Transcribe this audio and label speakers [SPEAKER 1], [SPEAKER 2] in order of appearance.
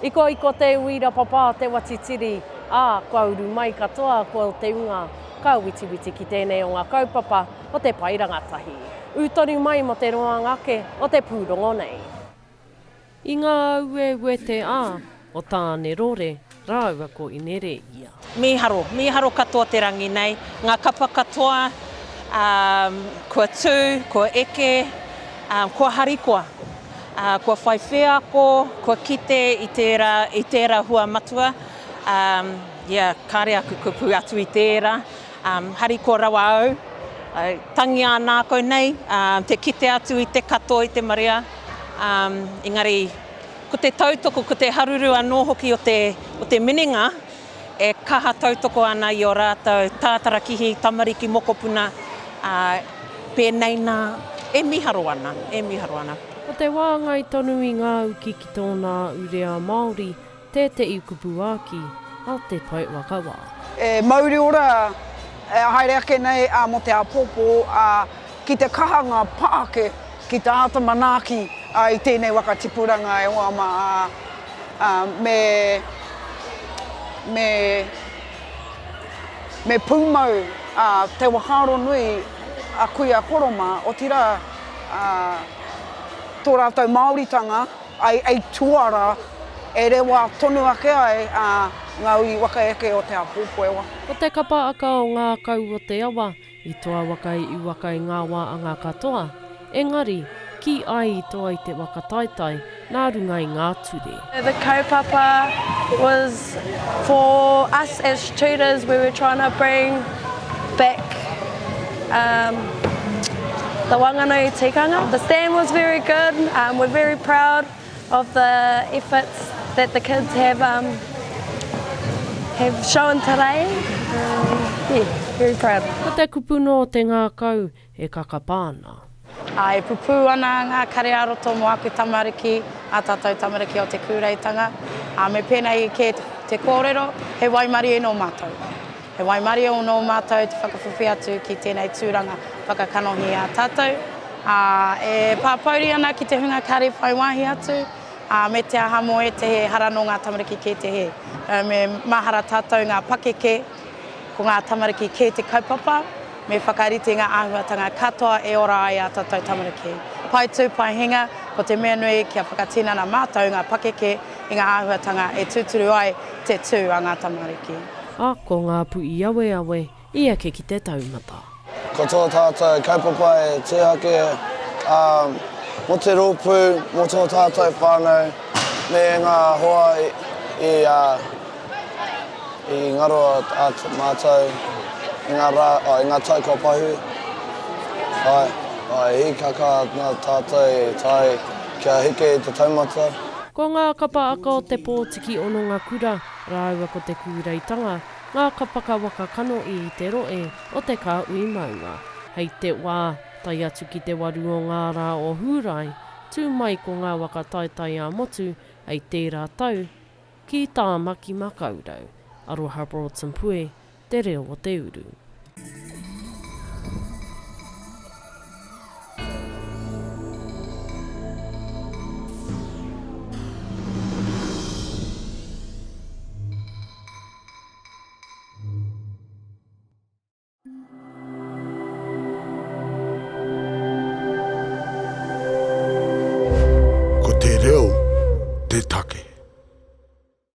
[SPEAKER 1] Iko te uira papa te watitiri, kua uru mai katoa, kua te unga, ka witi ki tēnei o ngā kaupapa o Te Pae Rangatahi. Utori mai mo te roa ngake o te Pūrongo nei. I ngā ue te o tāne rore, rāua ko inere ia.
[SPEAKER 2] Miharo katoa te rangi nei, ngā kapa katoa, kua tū, kua eke, kua harikoa. Kua whai whea ako, kua kite i tērā hua matua. Kāre aku kupu atu i tērā. Harikoa rawa au. Tangi ana koe nei, te kite atu i te katoa i te marea. Engari, ko te tautoko, ko te haruru anō hoki o te mininga, e kaha tautoko ana i o rātou tātarakihi, tamariki mokopuna, pēnei nā, e miharo ana.
[SPEAKER 1] O te wāngai tonu i ngā uki ki tōna urea Māori, tētei kupu āki, a te pai wakawa.
[SPEAKER 3] Mauri ora, haere ake nei mo te apopo, ki te kahanga paake, ki te ata manaki i tēnei waka tipuranga e hoa me pūmau te waharo nui a Koia Korona o tira tō rātou Māoritanga ai tuara e rewa tonu ake ai ngā ui waka eke o te apopo ewa.
[SPEAKER 1] Ko te kapa aka o ngā kau o te awa, i toa wakai i wakai ngā wā a ngā katoa. Engari, ki ai toa i te whakataetae, nā runga i ngā ture.
[SPEAKER 4] The kaupapa was for us as tutors. We were trying to bring back the Whanganui tikanga. The stand was very good. We're very proud of the efforts that the kids have shown today. Very proud.
[SPEAKER 1] Ko te kupuno o te ngā kau e kakapāna.
[SPEAKER 5] E pupu ana ngā kare aroto mo aku tamariki, a tātou tamariki o Te Kureitanga. Me pēnei ke te kōrero, he waimari e no mātou. He waimari o no mātou te whakawhiwhi atu ki tēnei tūranga whakakanohi a tātou. E pāpauri ana ki te hunga kare whai wāhi atu, me te aha mo ētehi harano ngā tamariki ke te he. Me mahara tātou ngā pakeke ko ngā tamariki ke te kaupapa, me whakarite ngā āhuatanga katoa e ora ai a tātou tamariki. Pai tū, pai hinga, ko te mea nui kia whakatinana mātou ngā pakeke i ngā āhuatanga e tūturu ai te tū a ngā tamariki.
[SPEAKER 1] Ko ngā pui awe, ia ke ki te taumata.
[SPEAKER 6] Ko tō tātou kaupapa e te hake, mo te rōpū, mo tō tātou whānau, me ngā hoa i ngaroa mātou, i ngā toko pahu. Hi kaka ngā tātou tai kia hike i te taumata.
[SPEAKER 1] Ko ngā kapa aka o te Pōtiki Hononga Kura, rāua ko te Kureitanga, ngā kapaka waka kano i te rohe o Te Kāhui Maunga. Hei te wā, tai atu ki te waru o ngā rā o hurai, tū mai ko ngā whakataetae a motu, hei tērā tau, ki Tāmaki Makaurau. Aroha Broughton Pue, te reo o te uru.